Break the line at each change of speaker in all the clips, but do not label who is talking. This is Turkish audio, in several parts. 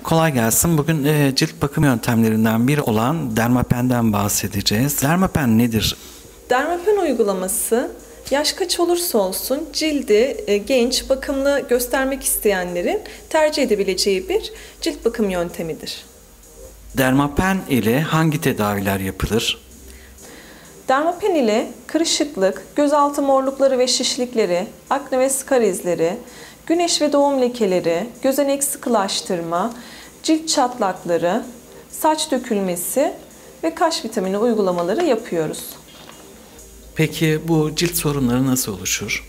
Kolay gelsin. Bugün cilt bakım yöntemlerinden biri olan Dermapen'den bahsedeceğiz. Dermapen nedir?
Dermapen uygulaması yaş kaç olursa olsun cildi genç, bakımlı göstermek isteyenlerin tercih edebileceği bir cilt bakım yöntemidir.
Dermapen ile hangi tedaviler yapılır?
Dermapen ile kırışıklık, gözaltı morlukları ve şişlikleri, akne ve skar izleri, güneş ve doğum lekeleri, gözenek sıkılaştırma, cilt çatlakları, saç dökülmesi ve kaş vitamini uygulamaları yapıyoruz.
Peki bu cilt sorunları nasıl oluşur?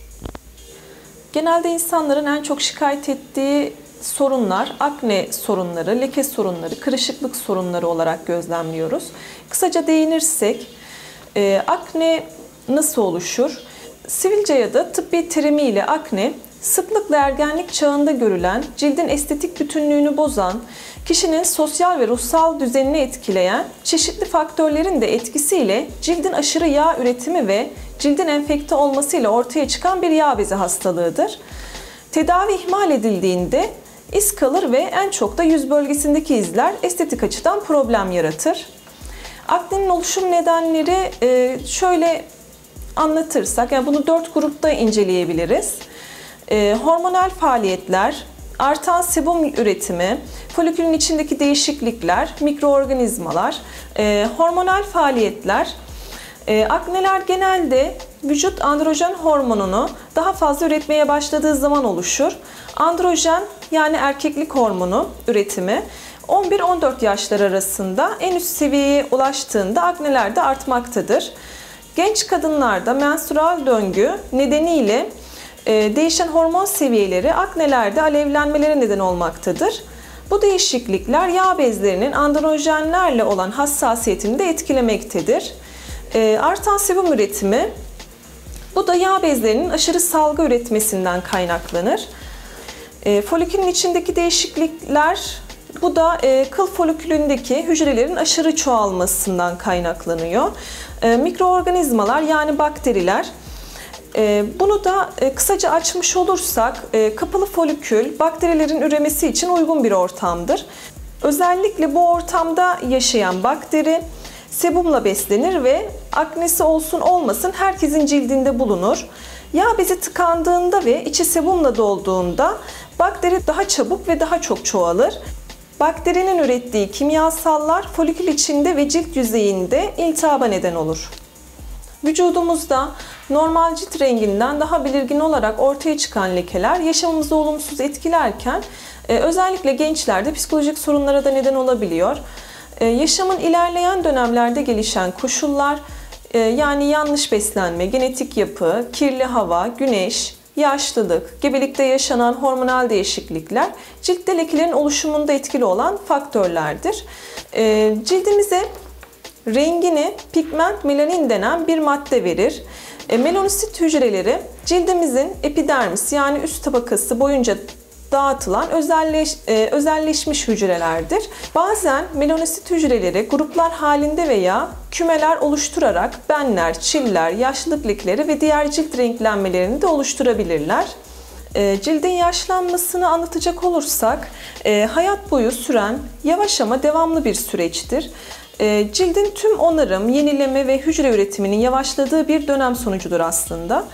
Genelde insanların en çok şikayet ettiği sorunlar akne sorunları, leke sorunları, kırışıklık sorunları olarak gözlemliyoruz. Kısaca değinirsek, akne nasıl oluşur? Sivilce ya da tıbbi terimiyle akne, sıklıkla ergenlik çağında görülen, cildin estetik bütünlüğünü bozan, kişinin sosyal ve ruhsal düzenini etkileyen çeşitli faktörlerin de etkisiyle cildin aşırı yağ üretimi ve cildin enfekte olmasıyla ortaya çıkan bir yağ bezi hastalığıdır. Tedavi ihmal edildiğinde iz kalır ve en çok da yüz bölgesindeki izler estetik açıdan problem yaratır. Aknenin oluşum nedenleri şöyle anlatırsak, yani bunu 4 grupta inceleyebiliriz. Hormonal faaliyetler, artan sebum üretimi, folikülün içindeki değişiklikler, mikroorganizmalar, hormonal faaliyetler. Akneler genelde vücut androjen hormonunu daha fazla üretmeye başladığı zaman oluşur. Androjen yani erkeklik hormonu üretimi 11-14 yaşlar arasında en üst seviyeye ulaştığında akneler de artmaktadır. Genç kadınlarda menstrual döngü nedeniyle değişen hormon seviyeleri aknelerde alevlenmelere neden olmaktadır. Bu değişiklikler yağ bezlerinin androjenlerle olan hassasiyetini de etkilemektedir. Artan sebum üretimi, bu da yağ bezlerinin aşırı salgı üretmesinden kaynaklanır. Folikülün içindeki değişiklikler, bu da kıl folikülündeki hücrelerin aşırı çoğalmasından kaynaklanıyor. Mikroorganizmalar yani bakteriler, bunu da kısaca açmış olursak kapalı folikül bakterilerin üremesi için uygun bir ortamdır. Özellikle bu ortamda yaşayan bakteri sebumla beslenir ve aknesi olsun olmasın herkesin cildinde bulunur. Yağ bezi tıkandığında ve içi sebumla dolduğunda bakteri daha çabuk ve daha çok çoğalır. Bakterinin ürettiği kimyasallar folikül içinde ve cilt yüzeyinde iltihaba neden olur. Vücudumuzda normal cilt renginden daha belirgin olarak ortaya çıkan lekeler yaşamımızı olumsuz etkilerken özellikle gençlerde psikolojik sorunlara da neden olabiliyor. Yaşamın ilerleyen dönemlerde gelişen koşullar, yani yanlış beslenme, genetik yapı, kirli hava, güneş, yaşlılık, gebelikte yaşanan hormonal değişiklikler ciltte lekelerin oluşumunda etkili olan faktörlerdir. Cildimize rengini pigment melanin denen bir madde verir. Melanosit hücreleri cildimizin epidermis yani üst tabakası boyunca dağıtılan özelleşmiş hücrelerdir. Bazen melanosit hücreleri gruplar halinde veya kümeler oluşturarak benler, çiller, yaşlılık lekeleri ve diğer cilt renklenmelerini de oluşturabilirler. Cildin yaşlanmasını anlatacak olursak, hayat boyu süren yavaş ama devamlı bir süreçtir. Cildin tüm onarım, yenileme ve hücre üretiminin yavaşladığı bir dönem sonucudur aslında.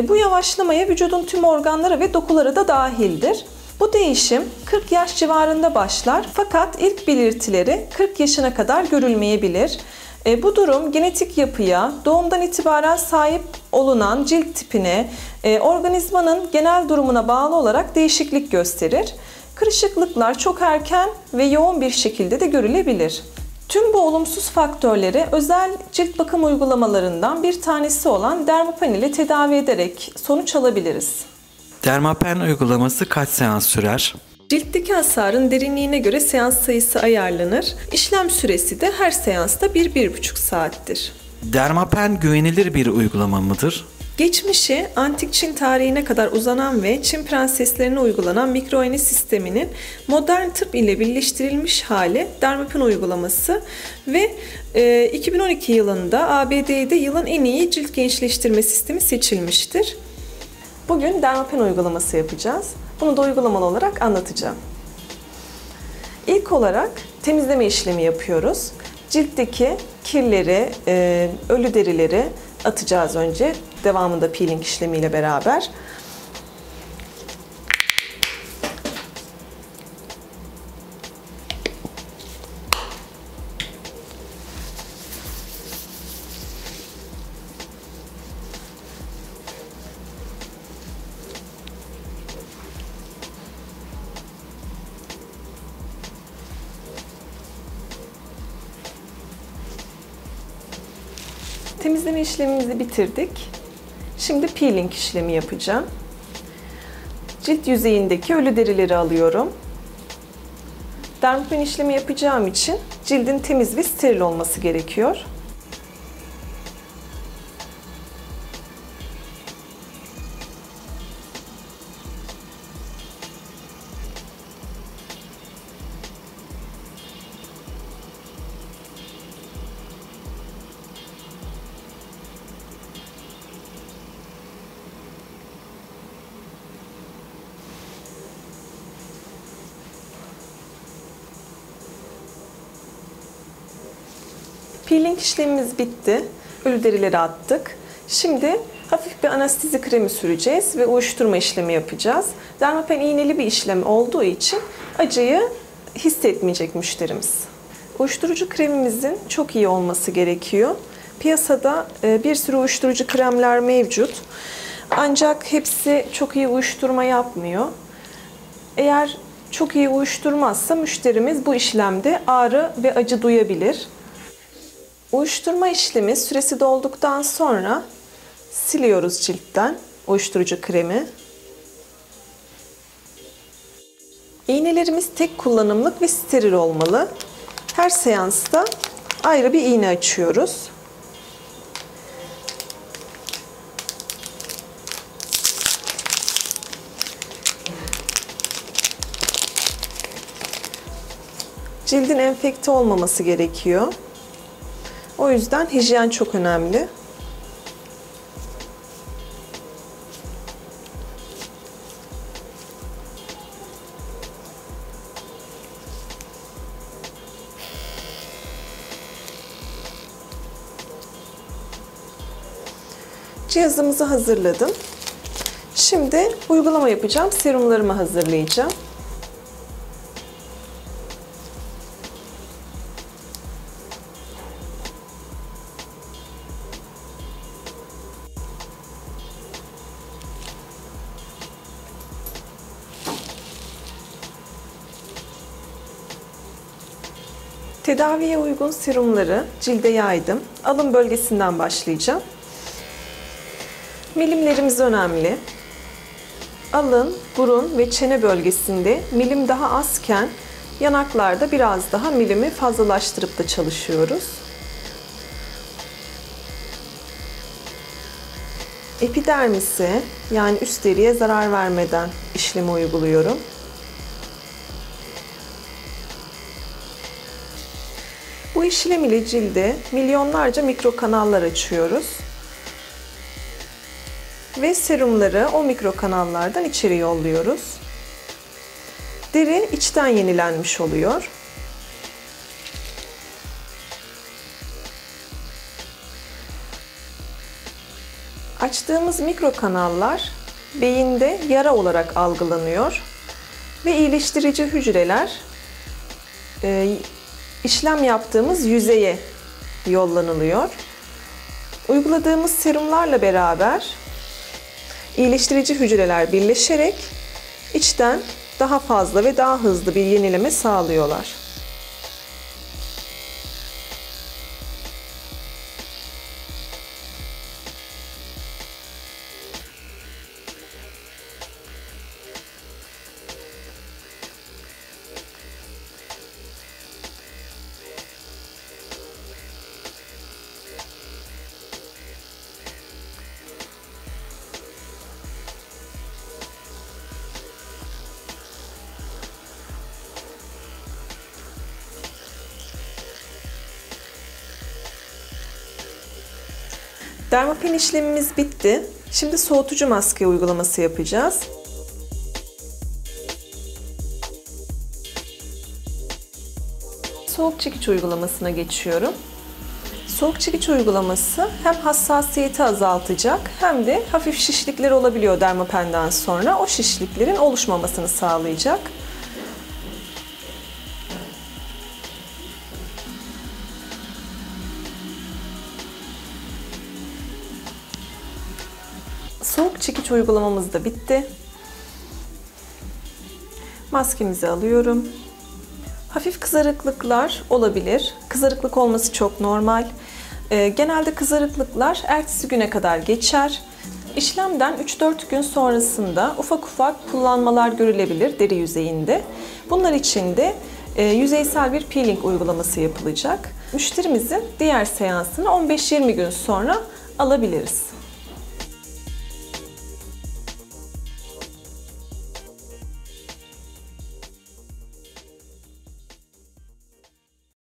Bu yavaşlamaya vücudun tüm organları ve dokuları da dahildir. Bu değişim 40 yaş civarında başlar fakat ilk belirtileri 40 yaşına kadar görülmeyebilir. Bu durum genetik yapıya, doğumdan itibaren sahip olunan cilt tipine, organizmanın genel durumuna bağlı olarak değişiklik gösterir. Kırışıklıklar çok erken ve yoğun bir şekilde de görülebilir. Tüm bu olumsuz faktörleri özel cilt bakım uygulamalarından bir tanesi olan Dermapen ile tedavi ederek sonuç alabiliriz.
Dermapen uygulaması kaç seans sürer?
Ciltteki hasarın derinliğine göre seans sayısı ayarlanır. İşlem süresi de her seansta 1-1,5 saattir.
Dermapen güvenilir bir uygulama mıdır?
Geçmişi antik Çin tarihine kadar uzanan ve Çin prenseslerine uygulanan mikroiğne sisteminin modern tıp ile birleştirilmiş hali Dermapen uygulaması ve 2012 yılında ABD'de yılın en iyi cilt gençleştirme sistemi seçilmiştir. Bugün Dermapen uygulaması yapacağız. Bunu da uygulamalı olarak anlatacağım. İlk olarak temizleme işlemi yapıyoruz. Ciltteki kirleri, ölü derileri atacağız önce. Devamında peeling işlemiyle beraber. Temizleme işlemimizi bitirdik. Şimdi peeling işlemi yapacağım. Cilt yüzeyindeki ölü derileri alıyorum. Dermapen işlemi yapacağım için cildin temiz ve steril olması gerekiyor. Peeling işlemimiz bitti. Ölü derileri attık. Şimdi hafif bir anestezi kremi süreceğiz ve uyuşturma işlemi yapacağız. Dermapen iğneli bir işlem olduğu için acıyı hissetmeyecek müşterimiz. Uyuşturucu kremimizin çok iyi olması gerekiyor. Piyasada bir sürü uyuşturucu kremler mevcut. Ancak hepsi çok iyi uyuşturma yapmıyor. Eğer çok iyi uyuşturmazsa müşterimiz bu işlemde ağrı ve acı duyabilir. Uyuşturma işlemi süresi dolduktan sonra siliyoruz ciltten uyuşturucu kremi. İğnelerimiz tek kullanımlık ve steril olmalı. Her seansta ayrı bir iğne açıyoruz. Cildin enfekte olmaması gerekiyor. O yüzden hijyen çok önemli. Cihazımızı hazırladım. Şimdi uygulama yapacağım. Serumlarımı hazırlayacağım. Tedaviye uygun serumları cilde yaydım. Alın bölgesinden başlayacağım. Milimlerimiz önemli. Alın, burun ve çene bölgesinde milim daha azken yanaklarda biraz daha milimi fazlalaştırıp da çalışıyoruz. Epidermise yani üst deriye zarar vermeden işlemi uyguluyorum. Bu işlem ile cilde milyonlarca mikro kanallar açıyoruz. Ve serumları o mikro kanallardan içeri yolluyoruz. Deri içten yenilenmiş oluyor. Açtığımız mikro kanallar beyinde yara olarak algılanıyor ve iyileştirici hücreler işlem yaptığımız yüzeye yollanılıyor. Uyguladığımız serumlarla beraber iyileştirici hücreler birleşerek içten daha fazla ve daha hızlı bir yenileme sağlıyorlar. Dermapen işlemimiz bitti. Şimdi soğutucu maske uygulaması yapacağız. Soğuk çekiç uygulamasına geçiyorum. Soğuk çekiç uygulaması hem hassasiyeti azaltacak hem de hafif şişlikler olabiliyor Dermapenden sonra. O şişliklerin oluşmamasını sağlayacak. Soğuk çekiç uygulamamız da bitti. Maskemizi alıyorum. Hafif kızarıklıklar olabilir. Kızarıklık olması çok normal. Genelde kızarıklıklar ertesi güne kadar geçer. İşlemden 3-4 gün sonrasında ufak ufak kullanmalar görülebilir deri yüzeyinde. Bunlar için de yüzeysel bir peeling uygulaması yapılacak. Müşterimizin diğer seansını 15-20 gün sonra alabiliriz.